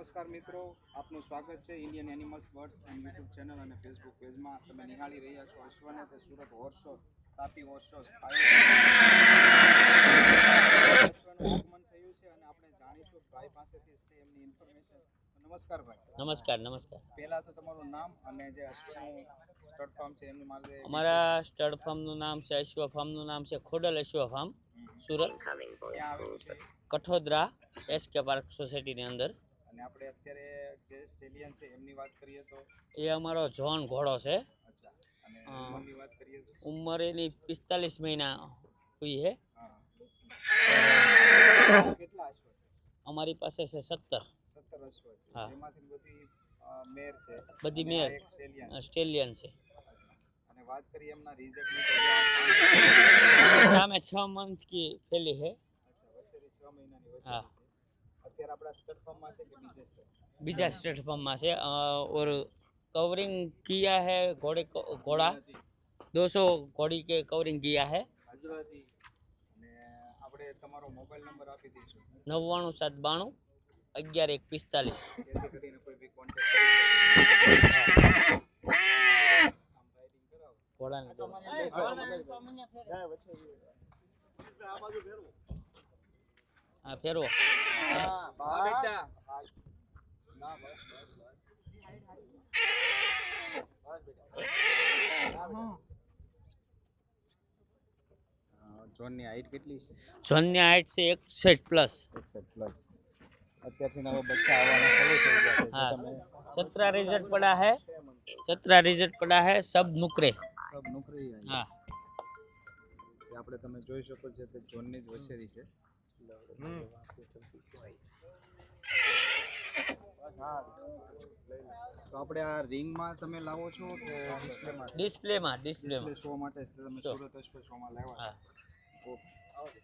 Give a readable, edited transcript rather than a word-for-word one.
નમસ્કાર મિત્રો, આપનું સ્વાગત છે Indian animals birds and YouTube channel અને ફેસબુક પેજમાં. તમે નિહાળી રહ્યા છો અશ્વને તે સુરત હોર્સો તાપી હોર્સો અશ્વનું આગમન થયું છે અને આપણે જાણીશું ભાઈ પાસેથી જ એમની ઇન્ફોર્મેશન. નમસ્કાર ભાઈ. નમસ્કાર નમસ્કાર. પહેલા તો તમારું નામ અને જે અશ્વનું સ્ટડ ફાર્મ છે એમનું મારે. અમારા સ્ટડ ફાર્મનું નામ છે અશ્વ ફાર્મનું નામ છે ખોડલ અશ્વ ફાર્મ, સુરત. ક્યાં આવેલું છે? કઠોદરા એસકે પાર્ક સોસાયટીની અંદર. અને આપણે અત્યારે જે સ્ટેલિયન છે એમની વાત કરીએ તો એ અમારો જોન ઘોડો છે. અચ્છા. અને ઉંમરની વાત કરીએ તો ઉંમર એની 45 મહિના हुई है. કેટલા અશ્વ છે અમારી પાસે છે 17 17 અશ્વ છે. હા. એમાંથી બધી મેર છે, બધી અને મેર આ એક સ્ટેલિયન છે. સ્ટેલિયન છે. અને વાત કરીએ એમના રિઝલ્ટની તો સામે 6 मंथ की फैली है. અચ્છા, વસેરી 6 મહિનાની વસેરી હા. છે. અત્યારે આપણા સ્ટડ ફાર્મમાં છે કે બીજે છે? बीजा स्टेट फॉर्म में से और कवरिंग किया है घोड़ा 200 घोड़ी के कवरिंग किया है. ગુજરાતી. અને આપણે તમારો મોબાઈલ નંબર આપી દઈશું 99 792 11 1 45. જેથી કરીને કોઈ બી કોન્ટેક્ટ કરી શકે. આમ રાઇડિંગ કરાવો. ઘોડાને હા ફેરવો. જોનની હાઈટ કેટલી છે? જોનની હાઈટ છે 61 પ્લસ. 61 પ્લસ. અત્યારથી હવે બચ્ચા આવવાના શરૂ થઈ ગયા છે. हाँ, તમે 17 रिजल्ट पड़ा है. 17 रिजल्ट पड़ा है, सब नुकरे. સબ નોકરી हाँ. આપણે તમે જોઈ શકો છો તે જોનની જ વસેરી છે. તો આપણે આ રિંગમાં તમે લાવો છો કે ડિસ્પ્લેમાં? डिस्प्ले ડિસ્પ્લે શો માટે જ તમે Show. સુરત અશ્વ શોમાં લાવ્યા हाँ. છો. ઓકે.